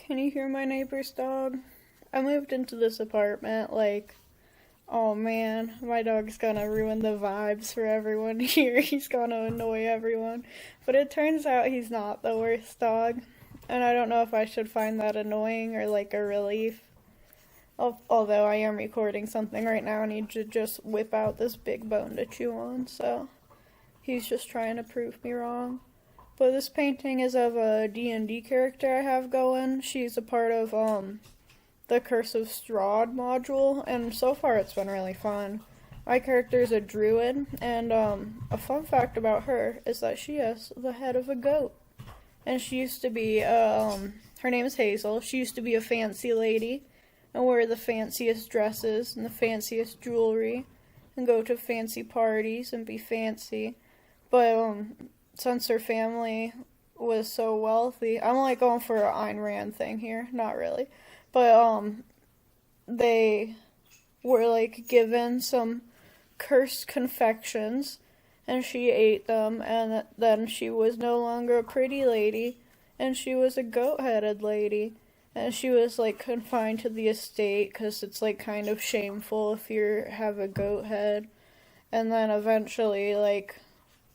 Can you hear my neighbor's dog? I moved into this apartment, oh man, my dog's gonna ruin the vibes for everyone here. He's gonna annoy everyone. But it turns out he's not the worst dog. And I don't know if I should find that annoying or like a relief. Although I am recording something right now, I need to just whip out this big bone to chew on, so he's just trying to prove me wrong. But this painting is of a D&D character I have going. She's a part of, the Curse of Strahd module, and so far it's been really fun. My character is a druid, and, a fun fact about her is that she has the head of a goat. And she used to be, her name is Hazel. She used to be a fancy lady, and wear the fanciest dresses and the fanciest jewelry, and go to fancy parties and be fancy. But, since her family was so wealthy, I'm like going for an Ayn Rand thing here, not really, but they were like given some cursed confections, and she ate them, and then she was no longer a pretty lady, and she was a goat-headed lady, and she was like confined to the estate, because it's like kind of shameful if you have a goat head, and then eventually like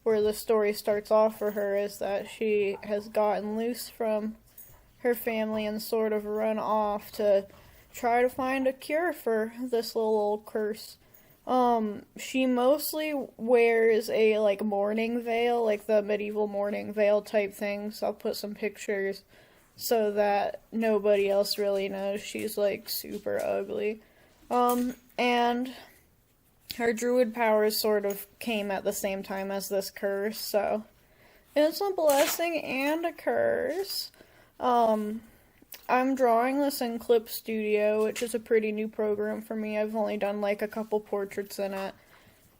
where the story starts off for her is that she has gotten loose from her family and sort of run off to try to find a cure for this little old curse. She mostly wears a, like, mourning veil, like the medieval mourning veil type things. I'll put some pictures so that nobody else really knows she's, like, super ugly. And her druid powers sort of came at the same time as this curse, so it's a blessing and a curse. I'm drawing this in Clip Studio, which is a pretty new program for me. I've only done like a couple portraits in it,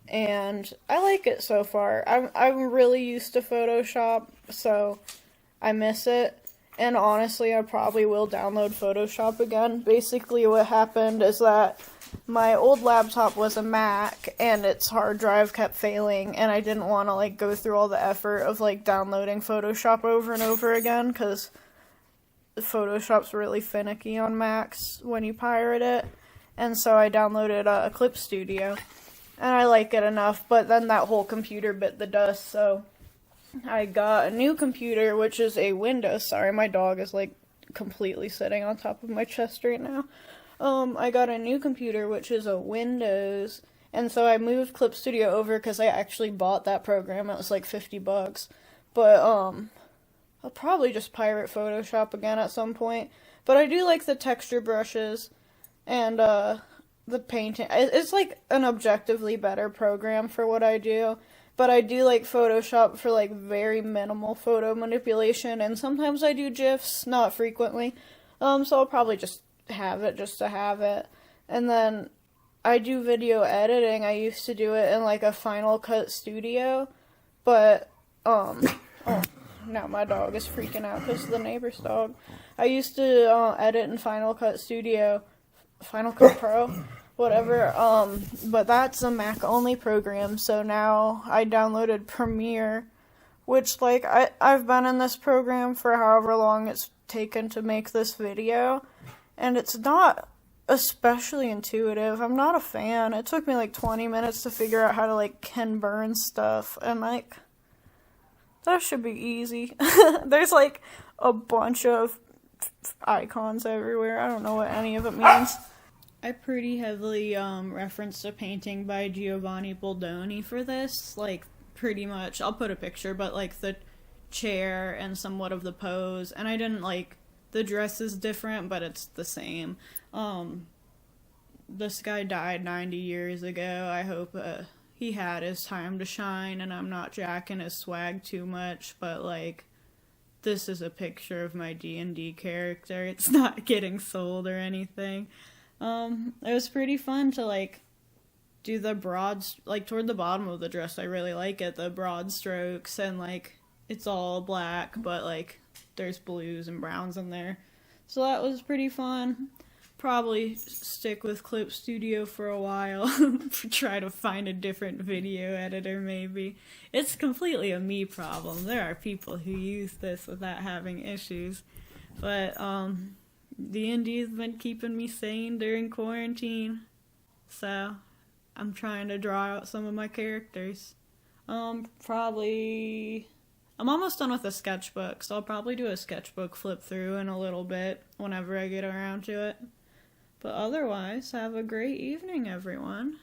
and I like it so far. I'm really used to Photoshop, so I miss it. And honestly, I probably will download Photoshop again. Basically, what happened is that my old laptop was a Mac, and its hard drive kept failing, and I didn't want to, like, go through all the effort of, like, downloading Photoshop over and over again, because Photoshop's really finicky on Macs when you pirate it, and so I downloaded a Clip Studio, and I like it enough, but then that whole computer bit the dust, so I got a new computer, which is a Windows. Sorry, my dog is, like, completely sitting on top of my chest right now. I got a new computer, which is a Windows, and so I moved Clip Studio over because I actually bought that program. It was like $50. But, I'll probably just pirate Photoshop again at some point. But I do like the texture brushes and, the painting. It's like an objectively better program for what I do. But I do like Photoshop for, like, very minimal photo manipulation, and sometimes I do GIFs, not frequently. So I'll probably just have it just to have it. And then I do video editing. I used to do it in like a Final Cut Studio, but oh, now my dog is freaking out because of the neighbor's dog. I used to edit in Final Cut Studio, Final Cut Pro, whatever, but that's a Mac only program, so now I downloaded Premiere, which, like, I've been in this program for however long it's taken to make this video, and it's not especially intuitive. I'm not a fan. It took me like 20 minutes to figure out how to, like, Ken Burns stuff, and, like, that should be easy. There's, like, a bunch of icons everywhere. I don't know what any of it means. I pretty heavily, referenced a painting by Giovanni Boldoni for this, like, pretty much. I'll put a picture, but, like, the chair and somewhat of the pose, and I didn't, like, the dress is different, but it's the same. This guy died 90 years ago. I hope he had his time to shine, and I'm not jacking his swag too much, but, like, this is a picture of my D&D character. It's not getting sold or anything. It was pretty fun to, like, do the like, toward the bottom of the dress, I really like it, the broad strokes, and, like, it's all black, but, like, there's blues and browns in there. So that was pretty fun. Probably stick with Clip Studio for a while. Try to find a different video editor, maybe. It's completely a me problem. There are people who use this without having issues. But, D&D has been keeping me sane during quarantine. So, I'm trying to draw out some of my characters. Probably... I'm almost done with a sketchbook, so I'll probably do a sketchbook flip through in a little bit whenever I get around to it. But otherwise, have a great evening, everyone.